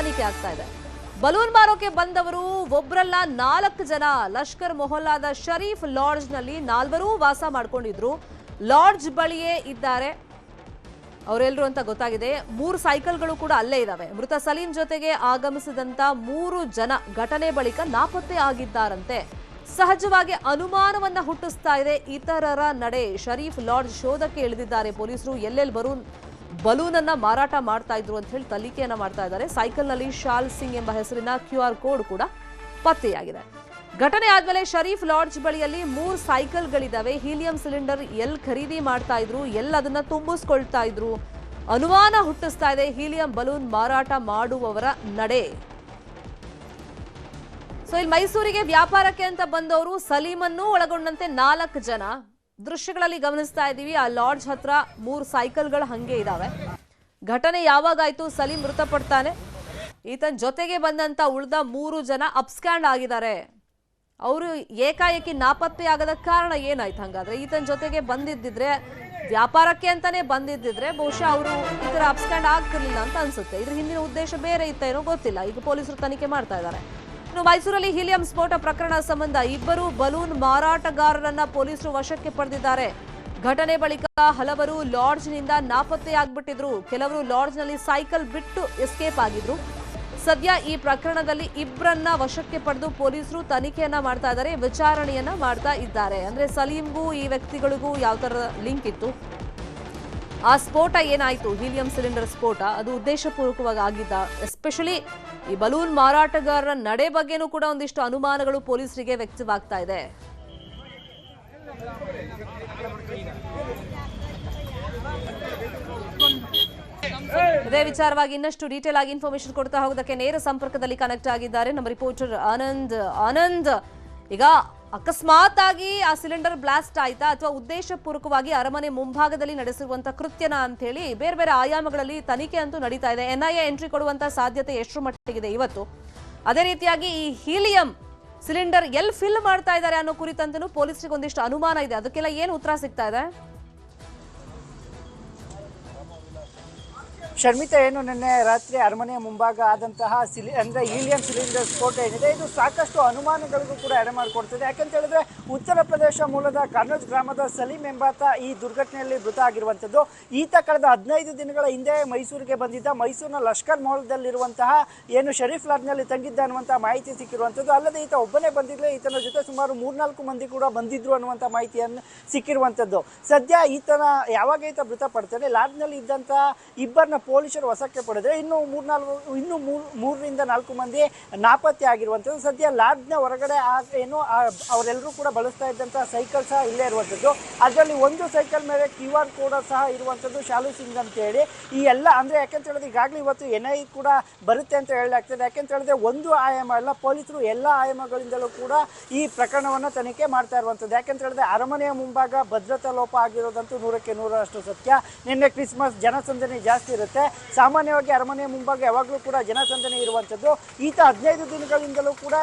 ತನಿಖೆ ಆಗ್ತಾ ಇದೆ. ಬಲೂನ್ ಮಾರೋಕೆ ಬಂದವರು ಒಬ್ರಲ್ಲ 4 ಜನ. ಲಷ್ಕರ್ ಮೊಹಲ್ಲಾದ ಶರೀಫ್ ಲಾಡ್ಜ್ ನಲ್ಲಿ 4 ವಾಸ ಮಾಡ್ಕೊಂಡಿದ್ರು. ಲಾಡ್ಜ್ ಬಳಿಯೇ ಇದ್ದಾರೆ ಅವರೆಲ್ಲರೂ ಅಂತ ಗೊತ್ತಾಗಿದೆ. 3 ಸೈಕಲ್ಗಳು ಕೂಡ ಅಲ್ಲೇ ಇದಾವೆ. ಮೃತ ಸಲೀಂ ಜೊತೆಗೆ ಆಗಮಿಸಿದಂತ 3 ಜನ ಘಟನೆ ಬಳಿಕ ನಾಪತ್ತೆ ಆಗಿದ್ದಾರಂತೆ. ಸಹಜವಾಗಿ ಅನುಮಾನವನ್ನ ಹುಟ್ಟಿಸ್ತಾ ಇದೆ ಇತರರ ನಡೆ. ಶರೀಫ್ ಲಾಡ್ಜ್ ಶೋಧಕ್ಕೆ ಇಳಿದಿದ್ದಾರೆ ಪೊಲೀಸರು. ಎಲ್ಲೆಲ್ಲಿ ಬಲೂನ್ ಅನ್ನ ಮಾರಾಟ ಮಾಡ್ತಾ ಇದ್ರು ಅಂತ ಹೇಳಿ ತನಿಖೆಯನ್ನ ಮಾಡ್ತಾ ಇದ್ದಾರೆ. ಸೈಕಲ್ ನಲ್ಲಿ ಶಾಲ್ ಸಿಂಗ್ ಎಂಬ ಹೆಸರಿನ QR ಕೋಡ್ ಕೂಡ ಪತ್ತೆಯಾಗಿದೆ. ಘಟನೆ ಆದ್ಮೇಲೆ ಶರೀಫ್ ಲಾಡ್ಜ್ ಬಳಿಯಲ್ಲಿ 3 ಸೈಕಲ್ಗಳಿದಾವೆ. ಹೀಲಿಯಂ ಸಿಲಿಂಡರ್ ಎಲ್ಲಿ ಖರೀದಿ ಮಾಡ್ತಾ ಇದ್ರು, ಅದನ್ನ ತುಂಬಿಸ್ಕೊಳ್ತಾ ಇದ್ರು, ಅನುಮಾನ ಹುಟ್ಟಿಸ್ತಾ ಇದೆ ಹೀಲಿಯಂ ಬಲೂನ್ ಮಾರಾಟ ಮಾಡುವವರ ನಡೆ. ಸೊ ಇಲ್ಲಿ ಮೈಸೂರಿಗೆ ವ್ಯಾಪಾರಕ್ಕೆ ಅಂತ ಬಂದವರು ಸಲೀಮನ್ನು ಒಳಗೊಂಡಂತೆ 4 ಜನ ದೃಶ್ಯಗಳಲ್ಲಿ ಗಮನಿಸ್ತಾ ಇದ್ದೀವಿ. ಆ ಲಾಡ್ಜ್ ಹತ್ರ 3 ಸೈಕಲ್ಗಳು ಹಂಗೆ ಇದಾವೆ. ಘಟನೆ ಯಾವಾಗಾಯ್ತು, ಸಲೀಂ ಮೃತಪಡ್ತಾನೆ, ಈತನ ಜೊತೆಗೆ ಬಂದಂತ ಉಳಿದ 3 ಜನ ಅಪ್ಸ್ಕ್ಯಾಂಡ್ ಆಗಿದ್ದಾರೆ. ಅವರು ಏಕಾಏಕಿ ನಾಪತ್ತೆ ಆಗದ ಕಾರಣ ಏನಾಯ್ತು? ಹಂಗಾದ್ರೆ ಈತನ ಜೊತೆಗೆ ಬಂದಿದ್ದಿದ್ರೆ, ವ್ಯಾಪಾರಕ್ಕೆ ಅಂತಾನೆ ಬಂದಿದ್ದಿದ್ರೆ ಬಹುಶಃ ಅವರು ಈ ತರ ಅಪ್ಸ್ಕ್ಯಾಂಡ್ ಆಗ್ತಿರ್ಲಿಲ್ಲ ಅಂತ ಅನ್ಸುತ್ತೆ. ಇದ್ರ ಹಿಂದಿನ ಉದ್ದೇಶ ಬೇರೆ ಇತ್ತೇನೋ ಗೊತ್ತಿಲ್ಲ. ಈಗ ಪೊಲೀಸರು ತನಿಖೆ ಮಾಡ್ತಾ ಇದ್ದಾರೆ. ಇನ್ನು ಮೈಸೂರಲ್ಲಿ ಹೀಲಿಯಂ ಸ್ಫೋಟ ಪ್ರಕರಣ ಸಂಬಂಧ 2 ಬಲೂನ್ ಮಾರಾಟಗಾರರನ್ನ ಪೊಲೀಸರು ವಶಕ್ಕೆ ಪಡೆದಿದ್ದಾರೆ. ಘಟನೆ ಬಳಿಕ ಹಲವರು ಲಾಡ್ಜ್ನಿಂದ ನಾಪತ್ತೆಯಾಗ್ಬಿಟ್ಟಿದ್ರು. ಕೆಲವರು ಲಾಡ್ಜ್ನಲ್ಲಿ ಸೈಕಲ್ ಬಿಟ್ಟು ಎಸ್ಕೇಪ್ ಆಗಿದ್ರು. ಸದ್ಯ ಈ ಪ್ರಕರಣದಲ್ಲಿ 2ರನ್ನ ವಶಕ್ಕೆ ಪಡೆದು ಪೊಲೀಸರು ತನಿಖೆಯನ್ನ ಮಾಡ್ತಾ ಇದ್ದಾರೆ, ವಿಚಾರಣೆಯನ್ನ ಮಾಡ್ತಾ ಇದ್ದಾರೆ. ಅಂದ್ರೆ ಸಲೀಂಗೂ ಈ ವ್ಯಕ್ತಿಗಳಿಗೂ ಯಾವ ತರ ಲಿಂಕ್ ಇತ್ತು, ಆ ಸ್ಫೋಟ ಏನಾಯ್ತು, ಹೀಲಿಯಂ ಸಿಲಿಂಡರ್ ಸ್ಫೋಟ ಅದು ಉದ್ದೇಶಪೂರ್ವಕವಾಗಿ ಆಗಿದ್ದ, ಎಸ್ಪೆಷಲಿ ಈ ಬಲೂನ್ ಮಾರಾಟಗಾರರ ನಡೆ ಬಗ್ಗೆನೂ ಕೂಡ ಒಂದಿಷ್ಟು ಅನುಮಾನಗಳು ಪೊಲೀಸರಿಗೆ ವ್ಯಕ್ತವಾಗ್ತಾ ಇದೆ. ಇದೇ ವಿಚಾರವಾಗಿ ಇನ್ನಷ್ಟು ಡೀಟೇಲ್ ಆಗಿ ಇನ್ಫಾರ್ಮೇಶನ್ ಕೊಡ್ತಾ ಹೋಗೋದಕ್ಕೆ ನೇರ ಸಂಪರ್ಕದಲ್ಲಿ ಕನೆಕ್ಟ್ ಆಗಿದ್ದಾರೆ ನಮ್ಮ ರಿಪೋರ್ಟರ್ ಆನಂದ್. ಈಗ ಅಕಸ್ಮಾತ್ ಆಗಿ ಆ ಸಿಲಿಂಡರ್ ಬ್ಲಾಸ್ಟ್ ಆಯ್ತಾ ಅಥವಾ ಉದ್ದೇಶಪೂರ್ವಕವಾಗಿ ಅರಮನೆ ಮುಂಭಾಗದಲ್ಲಿ ನಡೆಸಿರುವಂತಹ ಕೃತ್ಯನ ಅಂತ ಹೇಳಿ ಬೇರೆ ಬೇರೆ ಆಯಾಮಗಳಲ್ಲಿ ತನಿಖೆ ಅಂತೂ ನಡೀತಾ ಇದೆ. NIA ಎಂಟ್ರಿ ಕೊಡುವಂತಹ ಸಾಧ್ಯತೆ ಎಷ್ಟು ಮಟ್ಟಿಗಿದೆ ಇವತ್ತು? ಅದೇ ರೀತಿಯಾಗಿ ಈ ಹೀಲಿಯಂ ಸಿಲಿಂಡರ್ ಎಲ್ಲಿ ಫಿಲ್ ಮಾಡ್ತಾ ಇದ್ದಾರೆ ಅನ್ನೋ ಕುರಿತಂತೂ ಪೊಲೀಸರಿಗೆ ಒಂದಿಷ್ಟು ಅನುಮಾನ ಇದೆ. ಅದಕ್ಕೆಲ್ಲ ಏನು ಉತ್ತರ ಸಿಗ್ತಾ ಇದೆ? ಶರ್ಮಿತಾ, ಏನು ನಿನ್ನೆ ರಾತ್ರಿ ಅರಮನೆಯ ಮುಂಭಾಗ ಆದಂತಹ ಅಂದರೆ ಹೀಲಿಯಂ ಸಿಲಿಂಡರ್ ಸ್ಫೋಟ ಏನಿದೆ, ಇದು ಸಾಕಷ್ಟು ಅನುಮಾನಗಳಿಗೂ ಕೂಡ ಎಡೆ ಮಾಡಿಕೊಡ್ತಿದೆ. ಯಾಕಂತ ಹೇಳಿದ್ರೆ ಉತ್ತರ ಪ್ರದೇಶ ಮೂಲದ ಕರ್ನೂಜ್ ಗ್ರಾಮದ ಸಲೀಂ ಎಂಬಾತ ಈ ದುರ್ಘಟನೆಯಲ್ಲಿ ಮೃತ ಆಗಿರುವಂಥದ್ದು. ಈತ ಕಳೆದ 15 ದಿನಗಳ ಹಿಂದೆ ಮೈಸೂರಿಗೆ ಬಂದಿದ್ದ. ಮೈಸೂರಿನ ಲಷ್ಕರ್ ಮೊಹಲ್ದಲ್ಲಿರುವಂತಹ ಏನು ಶರೀಫ್ ಲಾಡ್ಜ್ನಲ್ಲಿ ತಂಗಿದ್ದ ಅನ್ನುವಂಥ ಮಾಹಿತಿ ಸಿಕ್ಕಿರುವಂಥದ್ದು. ಅಲ್ಲದೆ ಈತ ಒಬ್ಬನೇ ಬಂದಿರಲಿಲ್ಲ, ಈತನ ಜೊತೆ ಸುಮಾರು 3-4 ಮಂದಿ ಕೂಡ ಬಂದಿದ್ರು ಅನ್ನುವಂಥ ಮಾಹಿತಿಯನ್ನು ಸಿಕ್ಕಿರುವಂಥದ್ದು. ಸದ್ಯ ಈತನ ಯಾವಾಗ ಈತ ಮೃತಪಡ್ತಾನೆ, ಲಾಡ್ಜ್ನಲ್ಲಿ ಇದ್ದಂತಹ 2 ಪೊಲೀಸರು ವಶಕ್ಕೆ ಪಡೆದರೆ ಇನ್ನು 3ರಿಂದ 4 ಮಂದಿ ನಾಪತ್ತೆ ಆಗಿರುವಂಥದ್ದು. ಸದ್ಯ ಲಾಡ್ಜ್ನ ಹೊರಗಡೆ ಏನು ಅವರೆಲ್ಲರೂ ಕೂಡ ಬಳಸ್ತಾ ಇದ್ದಂಥ ಸೈಕಲ್ ಸಹ ಇಲ್ಲೇ ಇರುವಂಥದ್ದು. ಅದರಲ್ಲಿ ಒಂದು ಸೈಕಲ್ ಮೇಲೆ QR ಕೋಡ್ ಸಹ ಇರುವಂಥದ್ದು, ಶಾಲು ಸಿಂಗ್ ಅಂತ ಹೇಳಿ. ಈ ಎಲ್ಲ ಅಂದರೆ ಯಾಕೆಂತ ಹೇಳಿದ್ರೆ ಈಗಾಗಲೇ ಇವತ್ತು NIA ಕೂಡ ಬರುತ್ತೆ ಅಂತ ಹೇಳಲಾಗ್ತದೆ. ಯಾಕೆಂತ ಹೇಳಿದ್ರೆ ಒಂದು ಆಯಾಮ ಅಲ್ಲ, ಪೊಲೀಸರು ಎಲ್ಲ ಆಯಾಮಗಳಿಂದಲೂ ಕೂಡ ಈ ಪ್ರಕರಣವನ್ನು ತನಿಖೆ ಮಾಡ್ತಾ ಇರುವಂಥದ್ದು. ಯಾಕೆಂತ ಹೇಳಿದ್ರೆ ಅರಮನೆಯ ಮುಂಭಾಗ ಭದ್ರತಾ ಲೋಪ ಆಗಿರೋದಂತೂ 100ಕ್ಕೆ 100ರಷ್ಟು ಸತ್ಯ. ನಿನ್ನೆ ಕ್ರಿಸ್ಮಸ್, ಜನಸಂದಣಿ ಜಾಸ್ತಿ ಇರುತ್ತೆ. ಸಾಮಾನ್ಯವಾಗಿ ಅರಮನೆಯ ಮುಂಭಾಗ ಯಾವಾಗಲೂ ಕೂಡ ಜನಸಂದಣಿ ಇರುವಂಥದ್ದು. ಈತ 15 ದಿನಗಳಿಂದಲೂ ಕೂಡ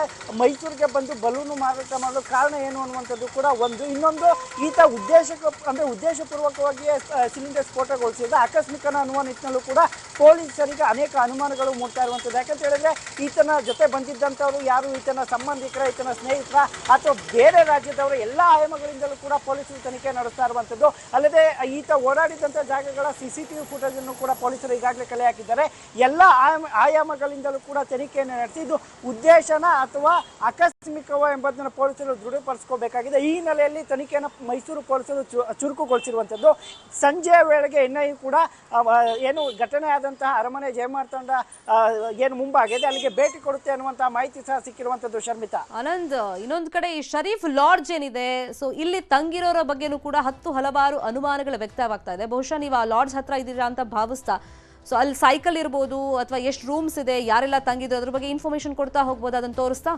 ಮೈಸೂರಿಗೆ ಬಂದು ಬಲೂನು ಮಾರಾಟ ಮಾಡಲು ಕಾರಣ ಏನು ಅನ್ನುವಂಥದ್ದು ಕೂಡ ಒಂದು. ಇನ್ನೊಂದು, ಈತ ಉದ್ದೇಶಪೂರ್ವಕವಾಗಿ ಸಿಲಿಂಡರ್ ಸ್ಫೋಟಗೊಳಿಸಿದ ಆಕಸ್ಮಿಕನ ಅನ್ನುವ ನಿಟ್ಟಿನಲ್ಲೂ ಕೂಡ ಪೊಲೀಸರಿಗೆ ಅನೇಕ ಅನುಮಾನಗಳು ಮೂಡ್ತಾ ಇರುವಂಥದ್ದು. ಯಾಕಂತ ಹೇಳಿದ್ರೆ ಈತನ ಜೊತೆ ಬಂದಿದ್ದಂಥವರು ಯಾರು, ಈತನ ಸಂಬಂಧಿಕರ, ಈತನ ಸ್ನೇಹಿತರ ಅಥವಾ ಬೇರೆ ರಾಜ್ಯದವರು, ಎಲ್ಲ ಆಯಾಮಗಳಿಂದಲೂ ಕೂಡ ಪೊಲೀಸರು ತನಿಖೆ ನಡೆಸ್ತಾ ಇರುವಂಥದ್ದು. ಅಲ್ಲದೆ ಈತ ಓಡಾಡಿದಂಥ ಜಾಗಗಳ CCTV ಫುಟೇಜ್ ಅನ್ನು ಕೂಡ ಪೊಲೀಸರು ಈಗಾಗಲೇ ಕಲೆ ಹಾಕಿದ್ದಾರೆ. ಎಲ್ಲ ಆಯಾಮಗಳಿಂದಲೂ ಕೂಡ ತನಿಖೆಯನ್ನು ನಡೆಸಿ ಇದು ಉದ್ದೇಶನ ಅಥವಾ ಆಕಸ್ಮಿಕವ ಎಂಬುದನ್ನು ಪೊಲೀಸರು ದೃಢಪಡಿಸ್ಕೋಬೇಕಾಗಿದೆ. ಈ ಹಿನ್ನೆಲೆಯಲ್ಲಿ ತನಿಖೆಯನ್ನು ಮೈಸೂರು ಪೊಲೀಸರು ಚುರುಕುಗೊಳಿಸಿರುವಂಥದ್ದು. ಸಂಜೆಯ ವೇಳೆಗೆ NIA ಕೂಡ ಏನು ಘಟನೆ ಆದಂತಹ ಅರಮನೆ ಜಯಮಾರ್ತಾಂಡ ಏನು ಮುಂಭಾಗಿದೆ ಅಲ್ಲಿಗೆ ಭೇಟಿ ಕೊಡುತ್ತೆ ಅನ್ನುವಂತಹ ಮಾಹಿತಿ ಸಹ ಸಿಕ್ಕಿರುವಂಥದ್ದು. ಶರ್ಮಿತಾ, ಆನಂದ್, ಇನ್ನೊಂದು ಕಡೆ ಈ ಶರೀಫ್ ಲಾಡ್ಜ್ ಏನಿದೆ, ಸೊ ಇಲ್ಲಿ ತಂಗಿರೋರ ಬಗ್ಗೆನೂ ಕೂಡ ಹಲವಾರು ಅನುಮಾನಗಳು ವ್ಯಕ್ತವಾಗ್ತಾ ಇದೆ. ಬಹುಶಃ ನೀವು ಆ ಲಾಡ್ಜ್ ಹತ್ರ ಇದ್ದೀರಾ ಅಂತ ಭಾವಿಸ್ತಾ, ಸೊ ಅಲ್ಲಿ ಸೈಕಲ್ ಇರ್ಬೋದು ಅಥವಾ ಎಷ್ಟು ರೂಮ್ಸ್ ಇದೆ, ಯಾರೆಲ್ಲ ತಂಗಿದ್ರು, ಅದ್ರ ಬಗ್ಗೆ ಇನ್ಫಾರ್ಮೇಶನ್ ಕೊಡ್ತಾ ಹೋಗ್ಬೋದು, ಅದನ್ನು ತೋರಿಸ್ತಾ?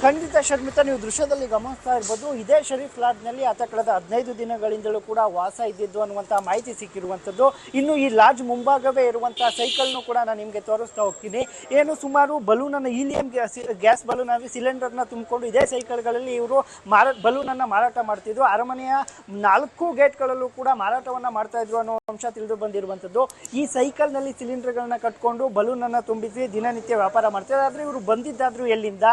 ಖಂಡಿತ ಶರ್ಮಿತಾ, ನೀವು ದೃಶ್ಯದಲ್ಲಿ ಗಮನಿಸ್ತಾ ಇರ್ಬೋದು, ಇದೇ ಶರೀಫ್ ಲಾಡ್ಜ್ನಲ್ಲಿ ಆತ ಕಳೆದ 15 ದಿನಗಳಿಂದಲೂ ಕೂಡ ವಾಸ ಇದ್ದಿದ್ದು ಅನ್ನುವಂಥ ಮಾಹಿತಿ ಸಿಕ್ಕಿರುವಂಥದ್ದು. ಇನ್ನು ಈ ಲಾಡ್ಜ್ ಮುಂಭಾಗವೇ ಇರುವಂಥ ಸೈಕಲ್ನು ಕೂಡ ನಾನು ನಿಮಗೆ ತೋರಿಸ್ತಾ ಹೋಗ್ತೀನಿ. ಏನು ಸುಮಾರು ಬಲೂನನ್ನು ಹೀಲಿಯಂ ಗ್ಯಾಸ್ ಬಲೂನಲ್ಲಿ ಸಿಲಿಂಡರ್ನ ತುಂಬಿಕೊಂಡು ಇದೇ ಸೈಕಲ್ಗಳಲ್ಲಿ ಇವರು ಬಲೂನನ್ನು ಮಾರಾಟ ಮಾಡ್ತಿದ್ರು. ಅರಮನೆಯ 4 ಗೇಟ್ಗಳಲ್ಲೂ ಕೂಡ ಮಾರಾಟವನ್ನು ಮಾಡ್ತಾ ಇದ್ರು ಅನ್ನೋ ಅಂಶ ತಿಳಿದು ಬಂದಿರುವಂಥದ್ದು. ಈ ಸೈಕಲ್ನಲ್ಲಿ ಸಿಲಿಂಡರ್ಗಳನ್ನ ಕಟ್ಕೊಂಡು ಬಲೂನನ್ನು ತುಂಬಿಸಿ ದಿನನಿತ್ಯ ವ್ಯಾಪಾರ ಮಾಡ್ತಾರೆ. ಆದರೆ ಇವರು ಬಂದಿದ್ದಾದ್ರು ಎಲ್ಲಿಂದ,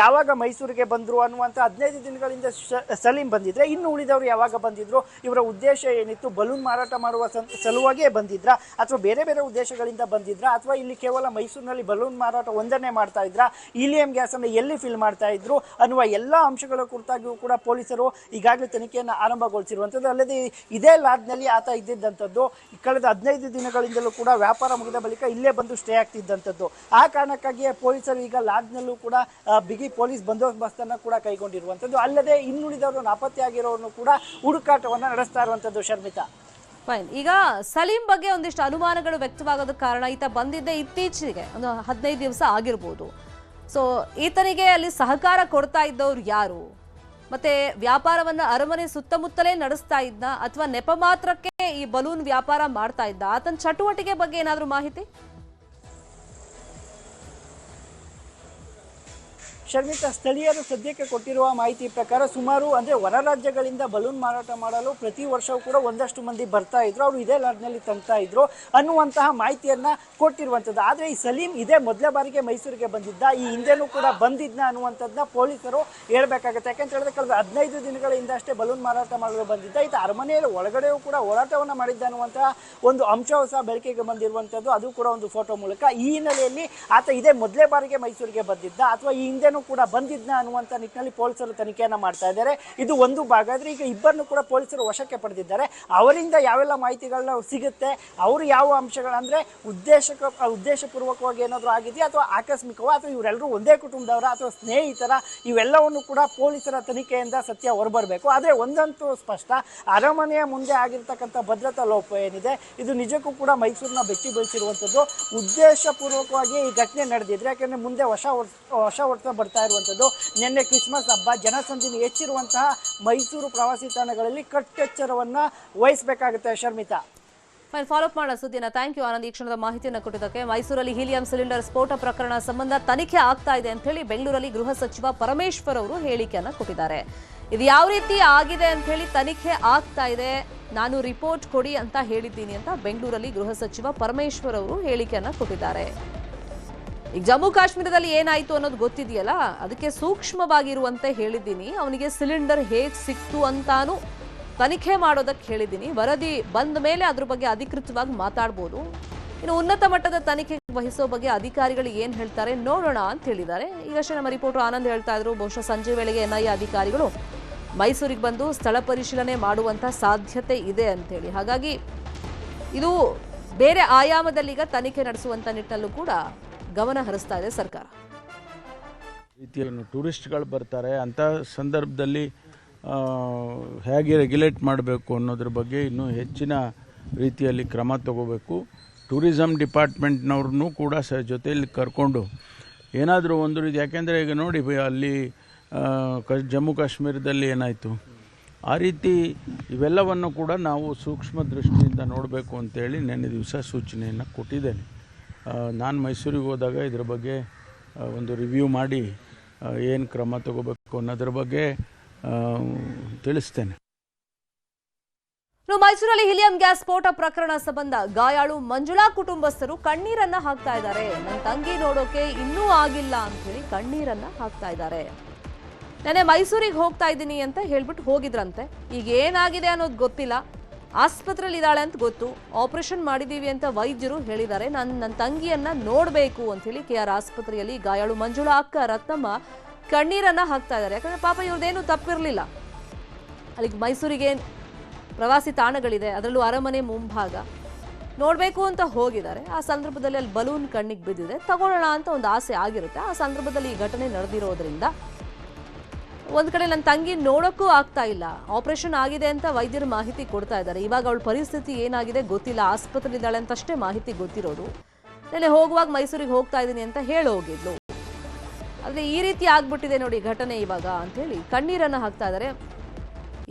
ಯಾವಾಗ ಮೈಸೂರಿಗೆ ಬಂದರು ಅನ್ನುವಂಥ 15 ದಿನಗಳಿಂದ ಸಲೀಂ ಬಂದಿದ್ರೆ, ಇನ್ನು ಉಳಿದವರು ಯಾವಾಗ ಬಂದಿದ್ರು, ಇವರ ಉದ್ದೇಶ ಏನಿತ್ತು, ಬಲೂನ್ ಮಾರಾಟ ಮಾಡುವ ಸಲುವಾಗಿಯೇ ಬಂದಿದ್ರಾ ಅಥವಾ ಬೇರೆ ಬೇರೆ ಉದ್ದೇಶಗಳಿಂದ ಬಂದಿದ್ರಾ ಅಥವಾ ಇಲ್ಲಿ ಕೇವಲ ಮೈಸೂರಿನಲ್ಲಿ ಬಲೂನ್ ಮಾರಾಟ ಒಂದನ್ನೇ ಮಾಡ್ತಾ ಇದ್ರಾ, ಹೀಲಿಯಂ ಗ್ಯಾಸನ್ನು ಎಲ್ಲಿ ಫಿಲ್ ಮಾಡ್ತಾ ಇದ್ರು ಅನ್ನುವ ಎಲ್ಲ ಅಂಶಗಳ ಕುರಿತಾಗಿಯೂ ಕೂಡ ಪೊಲೀಸರು ಈಗಾಗಲೇ ತನಿಖೆಯನ್ನು ಆರಂಭಗೊಳಿಸಿರುವಂಥದ್ದು. ಅಲ್ಲದೆ ಇದೇ ಲಾಡ್ಜ್ನಲ್ಲಿ ಆತ ಇದ್ದಿದ್ದಂಥದ್ದು ಕಳೆದ 15 ದಿನಗಳಿಂದಲೂ ಕೂಡ ವ್ಯಾಪಾರ ಮುಗಿದ ಬಳಿಕ ಇಲ್ಲೇ ಬಂದು ಸ್ಟೇ ಆಗ್ತಿದ್ದಂಥದ್ದು. ಆ ಕಾರಣಕ್ಕಾಗಿಯೇ ಪೊಲೀಸರು ಈಗ ಲಾಡ್ಜ್ನಲ್ಲೂ ಕೂಡ ಬಿಗಿ ಪೊಲೀಸ್ ಬಂದೋಬಸ್ತನ್ನು ಕೂಡ ಕೈಗೊಂಡಿರುವಂಥದ್ದು. ಅಲ್ಲದೆ ಇನ್ನುಳಿದವರು ನಾಪತ್ತೆಯಾಗಿರೋರನ್ನು ಕೂಡ ಹುಡುಕಾಟವನ್ನು ನಡೆಸ್ತಾ ಇರುವಂಥದ್ದು. ಶರ್ಮಿತಾ, ಫೈನ್. ಈಗ ಸಲೀಂ ಬಗ್ಗೆ ಒಂದಿಷ್ಟು ಅನುಮಾನಗಳು ವ್ಯಕ್ತವಾಗೋದ ಕಾರಣ ಈತ ಬಂದಿದ್ದೆ ಇತ್ತೀಚೆಗೆ ಒಂದು 15 ದಿವಸ ಆಗಿರ್ಬೋದು. ಸೊ ಈತನಿಗೆ ಅಲ್ಲಿ ಸಹಕಾರ ಕೊಡ್ತಾ ಇದ್ದವ್ರು ಯಾರು, ಮತ್ತೆ ವ್ಯಾಪಾರವನ್ನ ಅರಮನೆ ಸುತ್ತಮುತ್ತಲೇ ನಡೆಸ್ತಾ ಇದ್ದ ಅಥವಾ ನೆಪ ಮಾತ್ರಕ್ಕೆ ಈ ಬಲೂನ್ ವ್ಯಾಪಾರ ಮಾಡ್ತಾ ಇದ್ದ, ಆತನ ಚಟುವಟಿಕೆ ಬಗ್ಗೆ ಏನಾದರೂ ಮಾಹಿತಿ? ಶರ್ಮಿತಾ, ಸ್ಥಳೀಯರು ಸದ್ಯಕ್ಕೆ ಕೊಟ್ಟಿರುವ ಮಾಹಿತಿ ಪ್ರಕಾರ ಸುಮಾರು ಅಂದರೆ ಹೊರ ರಾಜ್ಯಗಳಿಂದ ಬಲೂನ್ ಮಾರಾಟ ಮಾಡಲು ಪ್ರತಿ ವರ್ಷವೂ ಕೂಡ ಒಂದಷ್ಟು ಮಂದಿ ಬರ್ತಾ ಇದ್ರು, ಅವರು ಇದೇ ಲಾಡ್ಜ್ನಲ್ಲಿ ತಂಗ್ತಾ ಇದ್ರು ಅನ್ನುವಂತಹ ಮಾಹಿತಿಯನ್ನು ಕೊಟ್ಟಿರುವಂಥದ್ದು. ಆದರೆ ಈ ಸಲೀಂ ಇದೇ ಮೊದಲೇ ಬಾರಿಗೆ ಮೈಸೂರಿಗೆ ಬಂದಿದ್ದ, ಈ ಹಿಂದೆನೂ ಕೂಡ ಬಂದಿದ್ದ ಅನ್ನುವಂಥದ್ದನ್ನ ಪೊಲೀಸರು ಹೇಳಬೇಕಾಗುತ್ತೆ. ಯಾಕೆಂತ ಹೇಳಿದ್ರೆ ಕಳೆದ 15 ದಿನಗಳಿಂದ ಅಷ್ಟೇ ಬಲೂನ್ ಮಾರಾಟ ಮಾಡಲು ಬಂದಿದ್ದ, ಈತ ಅರಮನೆಯಲ್ಲಿ ಒಳಗಡೆಯೂ ಕೂಡ ಹೋರಾಟವನ್ನು ಮಾಡಿದ್ದ ಅನ್ನುವಂತಹ ಒಂದು ಅಂಶವೂ ಸಹ ಬೆಳಕಿಗೆ ಬಂದಿರುವಂಥದ್ದು, ಅದು ಕೂಡ ಒಂದು ಫೋಟೋ ಮೂಲಕ. ಈ ಹಿನ್ನೆಲೆಯಲ್ಲಿ ಆತ ಇದೇ ಮೊದಲೇ ಬಾರಿಗೆ ಮೈಸೂರಿಗೆ ಬಂದಿದ್ದ ಅಥವಾ ಈ ಹಿಂದೆನೂ ಕೂಡ ಬಂದಿದ್ದ ಅನ್ನುವಂಥ ನಿಟ್ಟಿನಲ್ಲಿ ಪೊಲೀಸರು ತನಿಖೆಯನ್ನು ಮಾಡ್ತಾ ಇದ್ದಾರೆ. ಇದು ಒಂದು ಭಾಗ. ಆದರೆ ಈಗ ಇಬ್ಬರನ್ನು ಕೂಡ ಪೊಲೀಸರು ವಶಕ್ಕೆ ಪಡೆದಿದ್ದಾರೆ. ಅವರಿಂದ ಯಾವೆಲ್ಲ ಮಾಹಿತಿಗಳನ್ನ ಸಿಗುತ್ತೆ, ಅವರು ಯಾವ ಅಂಶಗಳಂದ್ರೆ ಉದ್ದೇಶಪೂರ್ವಕವಾಗಿ ಏನಾದರೂ ಆಗಿದೆಯಾ ಅಥವಾ ಆಕಸ್ಮಿಕವ ಅಥವಾ ಇವರೆಲ್ಲರೂ ಒಂದೇ ಕುಟುಂಬದವರ ಅಥವಾ ಸ್ನೇಹಿತರ, ಇವೆಲ್ಲವನ್ನು ಕೂಡ ಪೊಲೀಸರ ತನಿಖೆಯಿಂದ ಸತ್ಯ ಹೊರಬರಬೇಕು. ಆದರೆ ಒಂದಂತೂ ಸ್ಪಷ್ಟ, ಅರಮನೆಯ ಮುಂದೆ ಆಗಿರ್ತಕ್ಕಂಥ ಭದ್ರತಾ ಲೋಪ ಏನಿದೆ, ಇದು ನಿಜಕ್ಕೂ ಕೂಡ ಮೈಸೂರನ್ನ ಬೆಚ್ಚಿ ಬೀಳಿಸಿರುವಂಥದ್ದು. ಉದ್ದೇಶಪೂರ್ವಕವಾಗಿ ಈ ಘಟನೆ ನಡೆದಿದ್ರೆ, ಯಾಕೆಂದರೆ ಮುಂದೆ ವರ್ಷ ವರ್ಷ ಬರ್ತಾ ಇರುವಂಥದ್ದು. ನಿನ್ನೆ ಕ್ರಿಸ್ಮಸ್ ಹಬ್ಬ, ಜನಸಂದಣಿ ಹೆಚ್ಚಿರುವಂತಹ ಮೈಸೂರು ಪ್ರವಾಸಿ ತಾಣಗಳಲ್ಲಿ ಕಟ್ಟೆಚ್ಚರವನ್ನು ವಹಿಸಬೇಕಾಗುತ್ತೆ. ಶರ್ಮಿತಾ, ಫಾಲೋ ಅಪ್ ಮಾಡೋ ಸುದ್ದಿನ ಥ್ಯಾಂಕ್ ಯು ಆನಂದ್. ಈ ಕ್ಷಣದ ಮಾಹಿತಿಯನ್ನು ಕೊಟ್ಟಿದ್ದಕ್ಕೆ. ಮೈಸೂರಲ್ಲಿ ಹೀಲಿಯಂ ಸಿಲಿಂಡರ್ ಸ್ಫೋಟ ಪ್ರಕರಣ ಸಂಬಂಧ ತನಿಖೆ ಆಗ್ತಾ ಇದೆ ಅಂತ ಹೇಳಿ ಬೆಂಗಳೂರಲ್ಲಿ ಗೃಹ ಸಚಿವ ಪರಮೇಶ್ವರ್ ಅವರು ಹೇಳಿಕೆಯನ್ನು ಕೊಟ್ಟಿದ್ದಾರೆ. ಇದು ಯಾವ ರೀತಿ ಆಗಿದೆ ಅಂತ ಹೇಳಿ ತನಿಖೆ ಆಗ್ತಾ ಇದೆ, ನಾನು ರಿಪೋರ್ಟ್ ಕೊಡಿ ಅಂತ ಹೇಳಿದ್ದೀನಿ ಅಂತ ಬೆಂಗಳೂರಲ್ಲಿ ಗೃಹ ಸಚಿವ ಪರಮೇಶ್ವರ್ ಅವರು ಹೇಳಿಕೆಯನ್ನು ಕೊಟ್ಟಿದ್ದಾರೆ. ಈಗ ಜಮ್ಮು ಕಾಶ್ಮೀರದಲ್ಲಿ ಏನಾಯ್ತು ಅನ್ನೋದು ಗೊತ್ತಿದೆಯಲ್ಲ, ಅದಕ್ಕೆ ಸೂಕ್ಷ್ಮವಾಗಿರುವಂತೆ ಹೇಳಿದ್ದೀನಿ. ಅವನಿಗೆ ಸಿಲಿಂಡರ್ ಹೇಗೆ ಸಿಕ್ತು ಅಂತಾನು ತನಿಖೆ ಮಾಡೋದಕ್ಕೆ ಹೇಳಿದ್ದೀನಿ. ವರದಿ ಬಂದ ಮೇಲೆ ಅದ್ರ ಬಗ್ಗೆ ಅಧಿಕೃತವಾಗಿ ಮಾತಾಡ್ಬೋದು. ಇನ್ನು ಉನ್ನತ ಮಟ್ಟದ ತನಿಖೆ ವಹಿಸೋ ಬಗ್ಗೆ ಅಧಿಕಾರಿಗಳು ಏನ್ ಹೇಳ್ತಾರೆ ನೋಡೋಣ ಅಂತ ಹೇಳಿದ್ದಾರೆ. ಈಗಷ್ಟೇ ನಮ್ಮ ರಿಪೋರ್ಟರ್ ಆನಂದ್ ಹೇಳ್ತಾ ಇದ್ರು, ಬಹುಶಃ ಸಂಜೆ ವೇಳೆಗೆ NIA ಅಧಿಕಾರಿಗಳು ಮೈಸೂರಿಗೆ ಬಂದು ಸ್ಥಳ ಪರಿಶೀಲನೆ ಮಾಡುವಂತ ಸಾಧ್ಯತೆ ಇದೆ ಅಂತೇಳಿ. ಹಾಗಾಗಿ ಇದು ಬೇರೆ ಆಯಾಮದಲ್ಲಿ ಈಗ ತನಿಖೆ ನಡೆಸುವಂತ ನಿಟ್ಟಿನಲ್ಲೂ ಕೂಡ ಗಮನ ಹರಿಸ್ತಾ ಇದೆ ಸರ್ಕಾರ. ರೀತಿಯನ್ನು ಟೂರಿಸ್ಟ್ಗಳು ಬರ್ತಾರೆ ಅಂಥ ಸಂದರ್ಭದಲ್ಲಿ ಹೇಗೆ ರೆಗ್ಯುಲೇಟ್ ಮಾಡಬೇಕು ಅನ್ನೋದ್ರ ಬಗ್ಗೆ ಇನ್ನೂ ಹೆಚ್ಚಿನ ರೀತಿಯಲ್ಲಿ ಕ್ರಮ ತಗೋಬೇಕು. ಟೂರಿಸಮ್ ಡಿಪಾರ್ಟ್ಮೆಂಟ್ನವ್ರನ್ನೂ ಕೂಡ ಜೊತೆಯಲ್ಲಿ ಕರ್ಕೊಂಡು ಏನಾದರೂ ಒಂದು ರೀತಿ, ಯಾಕೆಂದರೆ ಈಗ ನೋಡಿ ಅಲ್ಲಿ ಜಮ್ಮು ಕಾಶ್ಮೀರದಲ್ಲಿ ಏನಾಯಿತು, ಆ ರೀತಿ ಇವೆಲ್ಲವನ್ನು ಕೂಡ ನಾವು ಸೂಕ್ಷ್ಮ ದೃಷ್ಟಿಯಿಂದ ನೋಡಬೇಕು ಅಂತೇಳಿ ನಿನ್ನೆ ದಿವಸ ಸೂಚನೆಯನ್ನು ಕೊಟ್ಟಿದ್ದೇನೆ. ನಾನು ಮೈಸೂರಿಗೆ ಹೋದಾಗ ಇದ್ರ ಬಗ್ಗೆ ಒಂದು ರಿವ್ಯೂ ಮಾಡಿ ಏನು ಕ್ರಮ ತಗೋಬೇಕು ಅನ್ನೋದ್ರ ಬಗ್ಗೆ ತಿಳಿಸ್ತೇನೆ. ಮೈಸೂರಲ್ಲಿ ಹೀಲಿಯಂ ಗ್ಯಾಸ್ ಸ್ಫೋಟ ಪ್ರಕರಣ ಸಂಬಂಧ ಗಾಯಾಳು ಮಂಜುಳಾ ಕುಟುಂಬಸ್ಥರು ಕಣ್ಣೀರನ್ನ ಹಾಕ್ತಾ ಇದ್ದಾರೆ. ನನ್ನ ತಂಗಿ ನೋಡೋಕೆ ಇನ್ನೂ ಆಗಿಲ್ಲ ಅಂತ ಹೇಳಿ ಕಣ್ಣೀರನ್ನ ಹಾಕ್ತಾ ಇದ್ದಾರೆ. ನಾನೇ ಮೈಸೂರಿಗೆ ಹೋಗ್ತಾ ಇದ್ದೀನಿ ಅಂತ ಹೇಳ್ಬಿಟ್ಟು ಹೋಗಿದ್ರಂತೆ. ಈಗ ಏನಾಗಿದೆ ಅನ್ನೋದು ಗೊತ್ತಿಲ್ಲ. ಆಸ್ಪತ್ರೆಯಲ್ಲಿ ಇದ್ದಾಳೆ ಅಂತ ಗೊತ್ತು, ಆಪರೇಷನ್ ಮಾಡಿದೀವಿ ಅಂತ ವೈದ್ಯರು ಹೇಳಿದ್ದಾರೆ. ನನ್ನ ತಂಗಿಯನ್ನ ನೋಡಬೇಕು ಅಂತ ಹೇಳಿ KR ಆಸ್ಪತ್ರೆಯಲ್ಲಿ ಗಾಯಾಳು ಮಂಜುಳಾ ಅಕ್ಕ ರತ್ನಮ್ಮ ಕಣ್ಣೀರನ್ನ ಹಾಕ್ತಾ ಇದ್ದಾರೆ. ಯಾಕಂದ್ರೆ ಪಾಪ ಇವ್ರದ್ದೇನು ತಪ್ಪಿರಲಿಲ್ಲ. ಅಲ್ಲಿಗೆ ಮೈಸೂರಿಗೆ ಪ್ರವಾಸಿ ತಾಣಗಳಿದೆ, ಅದರಲ್ಲೂ ಅರಮನೆ ಮುಂಭಾಗ ನೋಡಬೇಕು ಅಂತ ಹೋಗಿದ್ದಾರೆ. ಆ ಸಂದರ್ಭದಲ್ಲಿ ಅಲ್ಲಿ ಬಲೂನ್ ಕಣ್ಣಿಗೆ ಬಿದ್ದಿದೆ, ತಗೊಳ್ಳೋಣ ಅಂತ ಒಂದು ಆಸೆ ಆಗಿರುತ್ತೆ. ಆ ಸಂದರ್ಭದಲ್ಲಿ ಈ ಘಟನೆ ನಡೆದಿರೋದ್ರಿಂದ ಒಂದ್ ಕಡೆ ನನ್ನ ತಂಗಿ ನೋಡೋಕ್ಕೂ ಆಗ್ತಾ ಇಲ್ಲ, ಆಪರೇಷನ್ ಆಗಿದೆ ಅಂತ ವೈದ್ಯರು ಮಾಹಿತಿ ಕೊಡ್ತಾ ಇದ್ದಾರೆ. ಇವಾಗ ಅವಳ ಪರಿಸ್ಥಿತಿ ಏನಾಗಿದೆ ಗೊತ್ತಿಲ್ಲ, ಆಸ್ಪತ್ರೆ ಇದ್ದಾಳೆ ಅಂತ ಅಷ್ಟೇ ಮಾಹಿತಿ ಗೊತ್ತಿರೋದು. ನೆನ್ನೆ ಹೋಗುವಾಗ ಮೈಸೂರಿಗೆ ಹೋಗ್ತಾ ಇದ್ದೀನಿ ಅಂತ ಹೇಳಿ ಹೋಗಿದ್ಲು. ಆದರೆ ಈ ರೀತಿ ಆಗ್ಬಿಟ್ಟಿದೆ ನೋಡಿ ಘಟನೆ ಇವಾಗ ಅಂಥೇಳಿ ಕಣ್ಣೀರನ್ನು ಹಾಕ್ತಾ ಇದ್ದಾರೆ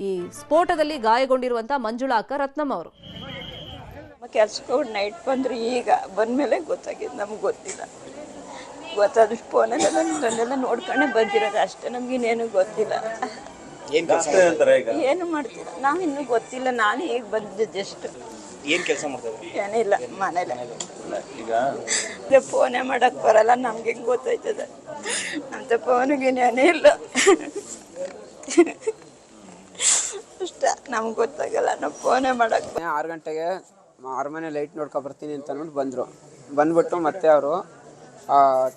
ಈ ಸ್ಫೋಟದಲ್ಲಿ ಗಾಯಗೊಂಡಿರುವಂಥ ಮಂಜುಳಾ ಅಕ್ಕ ರತ್ನಮ್ಮ ಅವರು. ಕೆಲ್ಸಕ್ಕೆ ಹೋಗಿ ನೈಟ್ ಬಂದ್ರು, ಈಗ ಬಂದ್ಮೇಲೆ ಗೊತ್ತಾಗಿದ್ದು, ನಮ್ಗೆ ಗೊತ್ತಿಲ್ಲ. ಗೊತ್ತಾದ್ರೆ ಫೋನಲ್ಲೆಲ್ಲ ನೋಡ್ಕೊಂಡೆ ಬಂದಿರೋದು ಅಷ್ಟೇ, ನಮ್ಗಿನ್ನೇನು ಗೊತ್ತಿಲ್ಲ. ಏನು ಮಾಡ್ತೀರ ನಾವು ಇನ್ನೂ ಗೊತ್ತಿಲ್ಲ. ನಾನು ಈಗ ಬಂದಿದ್ದೆ ಜಸ್ಟ್. ಏನು ಕೆಲಸ ಮಾಡ್ತಾರೆ? ಏನಿಲ್ಲ, ಮನೇಲೆ. ಈಗ ಫೋನೇ ಮಾಡಕ್ ಬರಲ್ಲ, ನಮ್ಗೆ ಹೆಂಗೆ ಗೊತ್ತಾಯ್ತದೆ? ಅಂತ ಫೋನಿಗೇನೇ ಇಲ್ಲ ಅಷ್ಟ, ನಮ್ಗೆ ಗೊತ್ತಾಗಲ್ಲ. ನಾವು ಫೋನೇ ಮಾಡಕ್ 6 ಗಂಟೆಗೆ ಅರಮನೆ ಲೈಟ್ ನೋಡ್ಕೊ ಬರ್ತೀನಿ ಅಂತ ಅಂದ್ಬಿಟ್ಟು ಬಂದರು. ಬಂದ್ಬಿಟ್ಟು ಮತ್ತೆ ಅವರು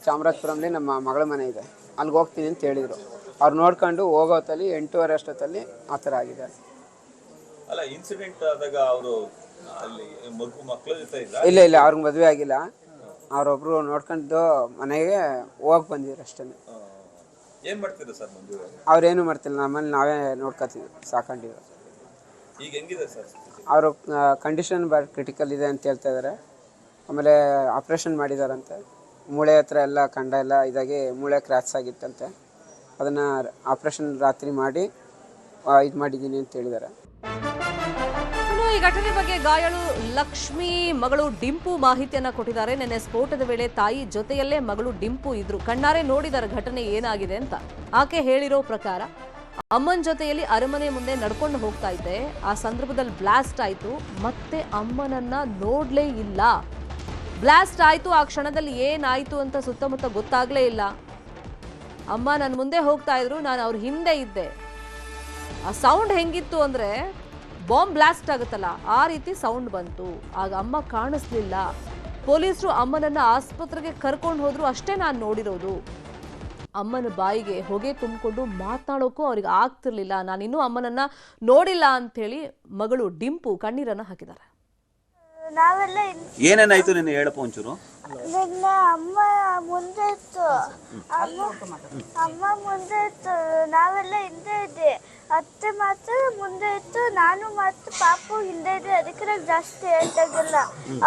ಚಾಮರಾಜಪುರಮಲ್ಲಿ ನಮ್ಮ ಮಗಳ ಮನೆ ಇದೆ, ಅಲ್ಲಿಗೆ ಹೋಗ್ತೀನಿ ಅಂತ ಹೇಳಿದರು. ಅವ್ರು ನೋಡ್ಕೊಂಡು ಹೋಗೋತ್ತಲ್ಲಿ 8:30 ಅಷ್ಟೊತ್ತಲ್ಲಿ ಆ ಥರ ಆಗಿದೆ. ಅಲ್ಲ, ಇನ್ಸಿಡೆಂಟ್ ಆದಾಗ ಅವರು ಅಲ್ಲಿ ಮಕ್ಕಳ ಜೊತೆ ಇಲ್ಲ ಅವ್ರಿಗೆ ಮದುವೆ ಆಗಿಲ್ಲ. ಅವರೊಬ್ರು ನೋಡ್ಕೊಂಡು ಮನೆಗೆ ಹೋಗಿ ಬಂದಿದ್ರು ಅಷ್ಟೇ. ಏನು ಮಾಡ್ತಿದ್ರು ಸರ್ ಮಂಜು? ಅವ್ರೇನು ಮಾಡ್ತಿಲ್ಲ, ನಮ್ಮಲ್ಲಿ ನಾವೇ ನೋಡ್ಕೊತೀವಿ, ಸಾಕೊಂಡಿದ್ರು. ಈಗ ಹೆಂಗಿದೆ ಸರ್? ಅವರು ಕಂಡೀಷನ್ ಕ್ರಿಟಿಕಲ್ ಇದೆ ಅಂತ ಹೇಳ್ತಾ ಇದ್ದಾರೆ. ಆಮೇಲೆ ಆಪ್ರೇಷನ್ ಮಾಡಿದಾರಂತೆ. ಮೂಳೆ ಹತ್ರ ಎಲ್ಲ ಕಂಡ ಎಲ್ಲ ಇದಾಗಿ ಮೂಳೆ ಕ್ರ್ಯಾಚ್ ಆಗಿತ್ತಂತೆ. ಅದನ್ನು ಆಪ್ರೇಷನ್ ರಾತ್ರಿ ಮಾಡಿ ಇದು ಮಾಡಿದ್ದೀನಿ ಅಂತ ಹೇಳಿದ್ದಾರೆ. ಇನ್ನು ಈ ಘಟನೆ ಬಗ್ಗೆ ಗಾಯಾಳು ಲಕ್ಷ್ಮಿ ಮಗಳು ಡಿಂಪು ಮಾಹಿತಿಯನ್ನ ಕೊಟ್ಟಿದ್ದಾರೆ. ನಿನ್ನೆ ಸ್ಫೋಟದ ವೇಳೆ ತಾಯಿ ಜೊತೆಯಲ್ಲೇ ಮಗಳು ಡಿಂಪು ಇದ್ರು, ಕಣ್ಣಾರೆ ನೋಡಿದ್ದಾರೆ ಘಟನೆ ಏನಾಗಿದೆ ಅಂತ. ಆಕೆ ಹೇಳಿರೋ ಪ್ರಕಾರ ಅಮ್ಮನ ಜೊತೆಯಲ್ಲಿ ಅರಮನೆ ಮುಂದೆ ನಡ್ಕೊಂಡು ಹೋಗ್ತಾ ಇದ್ದೆ, ಆ ಸಂದರ್ಭದಲ್ಲಿ ಬ್ಲಾಸ್ಟ್ ಆಯ್ತು, ಮತ್ತೆ ಅಮ್ಮನನ್ನ ನೋಡ್ಲೇ ಇಲ್ಲ. ಬ್ಲಾಸ್ಟ್ ಆಯ್ತು, ಆ ಕ್ಷಣದಲ್ಲಿ ಏನಾಯ್ತು ಅಂತ ಸುತ್ತಮುತ್ತ ಗೊತ್ತಾಗ್ಲೇ ಇಲ್ಲ. ಅಮ್ಮ ನನ್ನ ಮುಂದೆ ಹೋಗ್ತಾ ಇದ್ರು, ನಾನು ಅವ್ರ ಹಿಂದೆ ಇದ್ದೆ. ಆ ಸೌಂಡ್ ಹೆಂಗಿತ್ತು ಅಂದ್ರೆ ಬಾಂಬ್ ಬ್ಲಾಸ್ಟ್ ಆಗುತ್ತಲ್ಲ ಆ ರೀತಿ ಸೌಂಡ್ ಬಂತು. ಆಗ ಅಮ್ಮ ಕಾಣಿಸ್ಲಿಲ್ಲ. ಪೊಲೀಸರು ಅಮ್ಮನನ್ನ ಆಸ್ಪತ್ರೆಗೆ ಕರ್ಕೊಂಡು ಹೋದ್ರು, ಅಷ್ಟೇ ನಾನು ನೋಡಿರೋದು. ಅಮ್ಮನ ಬಾಯಿಗೆ ಹೊಗೆ ತುಂಬಿಕೊಂಡು ಮಾತನಾಡೋಕ್ಕೂ ಅವ್ರಿಗೆ ಆಗ್ತಿರ್ಲಿಲ್ಲ. ನಾನಿನ್ನೂ ಅಮ್ಮನನ್ನ ನೋಡಿಲ್ಲ ಅಂಥೇಳಿ ಮಗಳು ಡಿಂಪು ಕಣ್ಣೀರನ್ನ ಹಾಕಿದ್ದಾರೆ. ಏನೇನಾಯ್ತು ನಿನ್ನೆ ಹೇಳಪ್ಪ ಒಂಚೂರು. ನಿನ್ನೆ ಅಮ್ಮ ಮುಂದೆ ಇತ್ತು, ಅಮ್ಮ ಮುಂದೆ ಇತ್ತು, ನಾವೆಲ್ಲ ಹಿಂದೆ ಇದ್ದೆ. ಅತ್ತೆ ಮಾತ್ರ ಮುಂದೆ ಇತ್ತು, ನಾನು ಮತ್ತು ಪಾಪು ಹಿಂದೆ ಇದ್ದೆ. ಅದಕ್ಕೆ ನಂಗೆ ಜಾಸ್ತಿ ಏಟಾಗಿಲ್ಲ.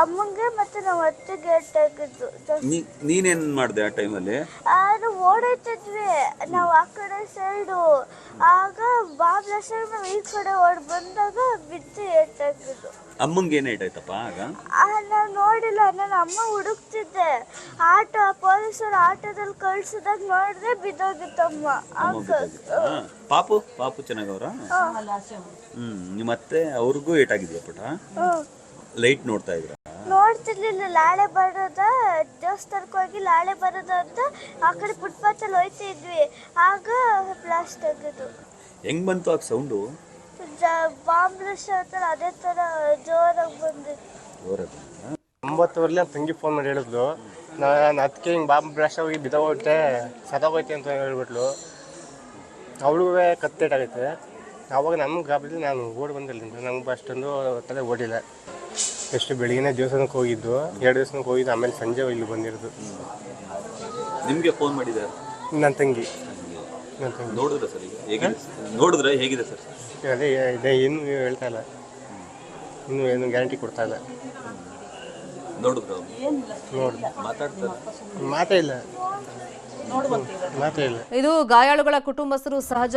ಅಮ್ಮಂಗೆ ಮತ್ತೆ ನಾವು ಅತ್ತೆಗೆ ಏಟಾಗಿದ್ದು. ನೀನೇನ್ ಮಾಡಿದೆ ಆ ಟೈಮಲ್ಲಿ? ಅದು ಓಡಾಯ್ತಿದ್ವಿ ನಾವು ಆ ಕಡೆ ಸೈಡು. ಆಗ ಬಾಬ್ಲಾಸ್ ನಾವು ಈ ಕಡೆ ಓಡ್ ಬಂದಾಗ ಬಿದ್ದು ಏಟಾಗಿದ್ದು. ಅಮ್ಮಂಗೆ ಏನ್ ಏಟಾಯ್ತಪ್ಪ ಆಗ? ನಾನು ನೋಡಿಲ್ಲ, ನಾನು ಅಮ್ಮ ಹುಡುಕ್ತಿದ್ದೆ. ಪೊಲೀಸರು ಆಟೋದಲ್ಲಿ ಕಳ್ಸಿದಾಗ ನೋಡಿದ್ರೆ ಬಿದ್ದೋಗಿತ್ತಮ್ಮ. ಪಾಪು ಚೆನ್ನಾಗವ್ರ? ನಿಮ್ಮತ್ತೆ ಅವ್ರಿಗೂ ಏಟಾಗಿದ್ಯಾ ಪುಟ? ಲೈಟ್ ನೋಡ್ತಾ ಇದ್ರ? ನೋಡ್ತಿರ್ಲಿಲ್ಲ. ಲಾಳೆ ಬರೋದ, ದೇವಸ್ಥಾನಕ್ಕೆ ಹೋಗಿ ಲಾಳೆ ಬರೋದ ಅಂತ ಆ ಕಡೆ ಫುಟ್ಪಾತಲ್ಲಿ ಹೋಯ್ತಿದ್ವಿ. ಆಗ ಬ್ಲಾಸ್ಟ್ ಆಗಿದ್ದು. ಹೆಂಗ್ ಬಂತು ಆಗ ಸೌಂಡು? ಬಾಂಬ್ ಬ್ಲಾಸ್ಟ್ ಆಗ್ತಾರೆ ಅದೇ ತರ ಜೋರಾಗಿ ಬಂದಿತ್ತು. 9:00 ನಮ್ಮ ತಂಗಿ ಫೋನ್ ಮಾಡಿ ಹೇಳಿದ್ಲು, ನಾನು ಅದಕ್ಕೆ ಹಿಂಗೆ ಬಾಂಬ್ ಬ್ಲಾಸ್ಟ್ ಆಗಿ ಬಿದ್ದೋಗುತ್ತೆ, ಸತ್ತೋಗೈತೆ ಅಂತ ಹೇಳ್ಬಿಟ್ಲು. ಅವಳಿಗೂ ಕತ್ತೇಟಾಗೈತೆ. ಆವಾಗ ನಮ್ಗೆ ಗಾಬರಿ, ನಾನು ಓಡಿ ಬಂದಿಲ್ಲ. ನಮ್ಗೆ ಅಷ್ಟೊಂದು ತಲೆ ಓಡಿಲ್ಲ. ಎಷ್ಟು ಬೆಳಿಗ್ಗೆ ದೇವಸ್ಥಾನಕ್ಕೆ ಹೋಗಿದ್ದು, 2 ದಿವಸಕ್ಕೆ ಹೋಗಿದ್ದು, ಆಮೇಲೆ ಸಂಜೆ ಇಲ್ಲಿ ಬಂದಿರೋದು. ನಿಮಗೆ ಫೋನ್ ಮಾಡಿದ್ದಾರೆ? ನನ್ನ ತಂಗಿ ನೋಡಿದ್ರೆ ಸರ್, ಈಗ ಹೇಗಿದೆ? ನೋಡಿದ್ರೆ ಹೇಗಿದೆ ಸರ್? ಅದೇ ಇದೆ, ಏನು ಹೇಳ್ತಾ ಇಲ್ಲ, ಇನ್ನೂ ಏನು ಗ್ಯಾರಂಟಿ ಕೊಡ್ತಾ ಇಲ್ಲ. ನೋಡಿದ್ರು ನೋಡಿ ಮಾತಾಡ್ತಾರೆ? ಮಾತೇ ಇಲ್ಲ. ಇದು ಗಾಯಾಳುಗಳ ಕುಟುಂಬಸ್ಥರು ಸಹಜ